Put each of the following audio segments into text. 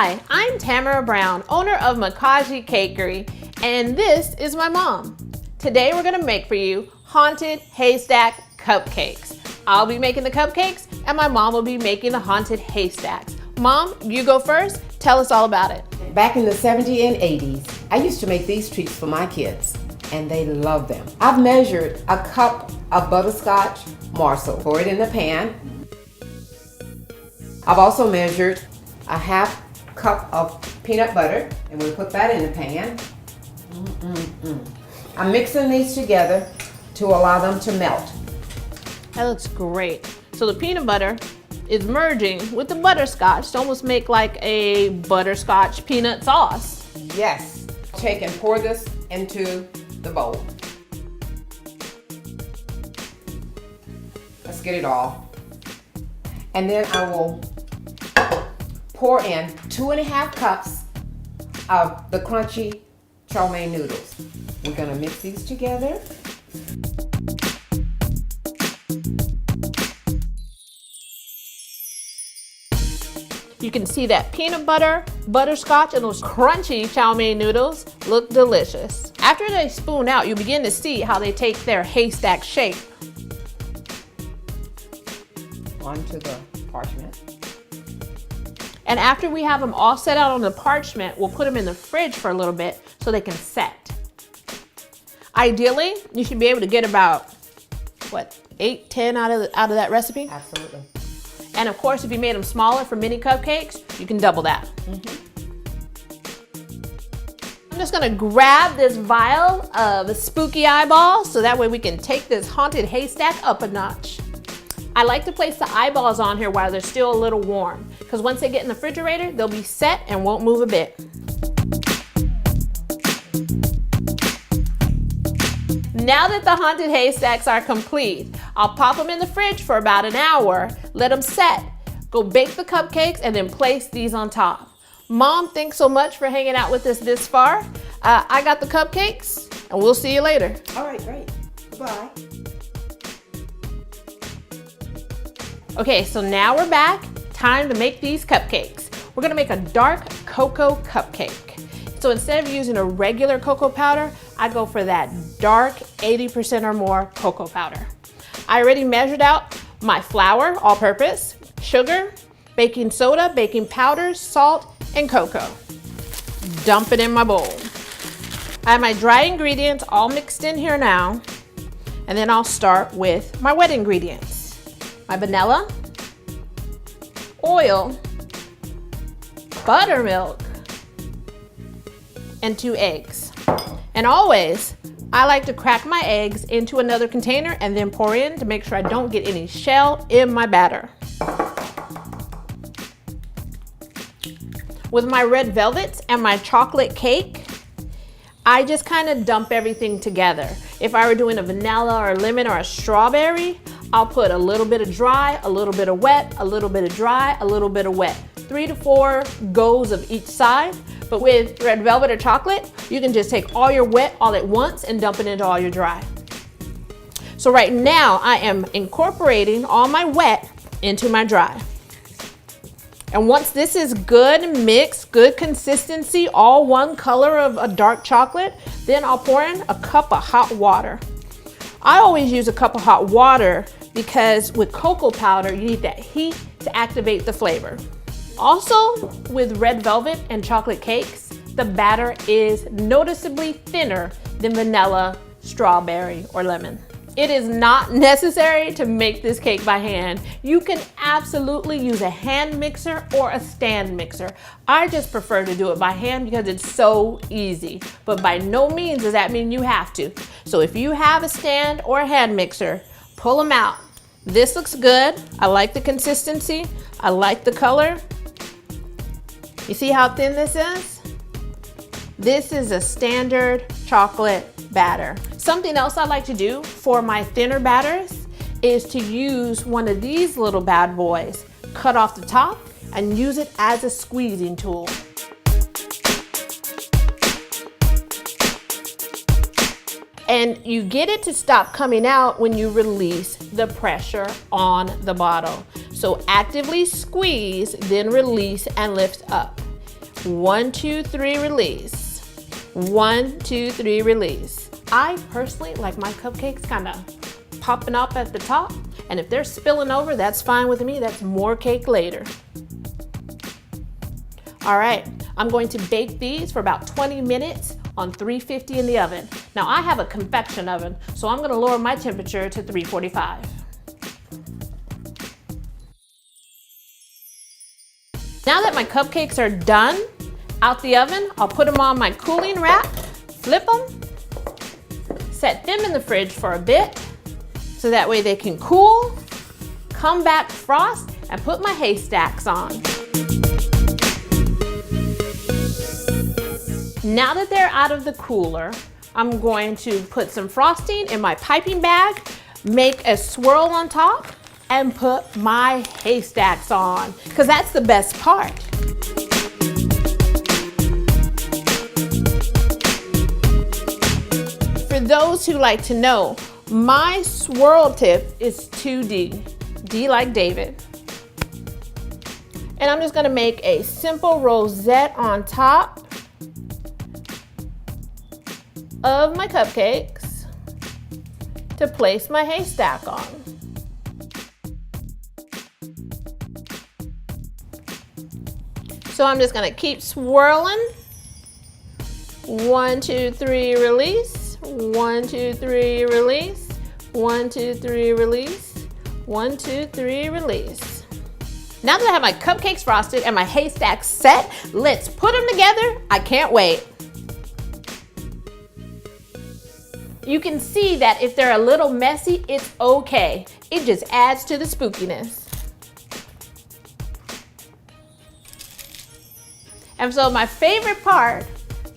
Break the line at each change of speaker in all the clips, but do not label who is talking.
Hi, I'm Tamara Brown, owner of Mwokaji Cakery, and this is my mom. Today we're gonna make for you Haunted Haystack Cupcakes. I'll be making the cupcakes and my mom will be making the Haunted Haystacks. Mom, you go first. Tell us all about it.
Back in the 70s and 80s, I used to make these treats for my kids, and they love them. I've measured a cup of butterscotch morsel, pour it in the pan. I've also measured a half cup of peanut butter, and we'll put that in the pan. I'm mixing these together to allow them to melt.
That looks great. So the peanut butter is merging with the butterscotch to almost make like a butterscotch peanut sauce.
Yes. Take and pour this into the bowl. Let's get it all. And then I will pour in 2.5 cups of the crunchy chow mein noodles. We're gonna mix these together.
You can see that peanut butter, butterscotch, and those crunchy chow mein noodles look delicious. After they spoon out, you begin to see how they take their haystack shape.
Onto the parchment.
And after we have them all set out on the parchment, we'll put them in the fridge for a little bit so they can set. Ideally, you should be able to get about, what, 8, 10 out of that recipe?
Absolutely.
And of course, if you made them smaller for mini cupcakes, you can double that. I'm just gonna grab this vial of spooky eyeballs so that way we can take this haunted haystack up a notch. I like to place the eyeballs on here while they're still a little warm, because once they get in the refrigerator, they'll be set and won't move a bit. Now that the haunted haystacks are complete, I'll pop them in the fridge for about an hour, let them set, go bake the cupcakes, and then place these on top. Mom, thanks so much for hanging out with us this far. I got the cupcakes, and we'll see you later.
All right, great. Bye.
Okay, so now we're back. Time to make these cupcakes. We're gonna make a dark cocoa cupcake. So instead of using a regular cocoa powder, I go for that dark 80% or more cocoa powder. I already measured out my flour, all-purpose, sugar, baking soda, baking powder, salt, and cocoa. Dump it in my bowl. I have my dry ingredients all mixed in here now, and then I'll start with my wet ingredients. My vanilla, oil, buttermilk, and 2 eggs. And always, I like to crack my eggs into another container and then pour in to make sure I don't get any shell in my batter. With my red velvets and my chocolate cake, I just kind of dump everything together. If I were doing a vanilla or a lemon or a strawberry, I'll put a little bit of dry, a little bit of wet, a little bit of dry, a little bit of wet. 3 to 4 goes of each side. But with red velvet or chocolate, you can just take all your wet all at once and dump it into all your dry. So right now, I am incorporating all my wet into my dry. And once this is good mixed, good consistency, all one color of a dark chocolate, then I'll pour in a cup of hot water. I always use a cup of hot water because with cocoa powder, you need that heat to activate the flavor. Also, with red velvet and chocolate cakes, the batter is noticeably thinner than vanilla, strawberry, or lemon. It is not necessary to make this cake by hand. You can absolutely use a hand mixer or a stand mixer. I just prefer to do it by hand because it's so easy, but by no means does that mean you have to. So if you have a stand or a hand mixer, pull them out. This looks good. I like the consistency. I like the color. You see how thin this is? This is a standard chocolate batter. Something else I like to do for my thinner batters is to use one of these little bad boys, cut off the top and use it as a squeezing tool. And you get it to stop coming out when you release the pressure on the bottle. So actively squeeze, then release and lift up. 1, 2, 3, release. 1, 2, 3, release. I personally like my cupcakes kind of popping up at the top, and if they're spilling over, that's fine with me. That's more cake later. All right, I'm going to bake these for about 20 minutes on 350 in the oven. Now I have a convection oven, so I'm gonna lower my temperature to 345. Now that my cupcakes are done out the oven, I'll put them on my cooling rack, flip them, set them in the fridge for a bit, so that way they can cool, come back frost, and put my haystacks on. Now that they're out of the cooler, I'm going to put some frosting in my piping bag, make a swirl on top, and put my haystacks on, because that's the best part. For those who like to know, my swirl tip is 2D, D like David. And I'm just gonna make a simple rosette on top of my cupcakes to place my haystack on. So I'm just gonna keep swirling. 1, 2, 3, release. 1, 2, 3, release. 1, 2, 3, release. 1, 2, 3, release. Now that I have my cupcakes frosted and my haystacks set, let's put them together. I can't wait. You can see that if they're a little messy, it's okay. It just adds to the spookiness. And so my favorite part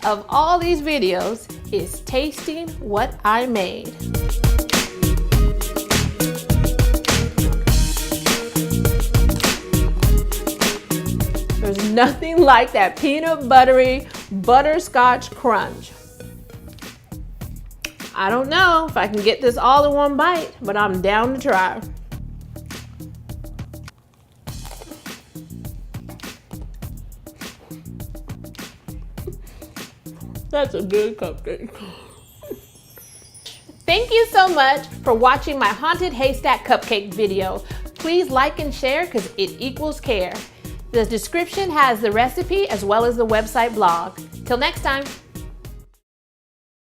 of all these videos is tasting what I made. There's nothing like that peanut buttery butterscotch crunch. I don't know if I can get this all in one bite, but I'm down to try. That's a good cupcake. Thank you so much for watching my Haunted Haystack Cupcake video. Please like and share because it equals care. The description has the recipe as well as the website blog. Till next time.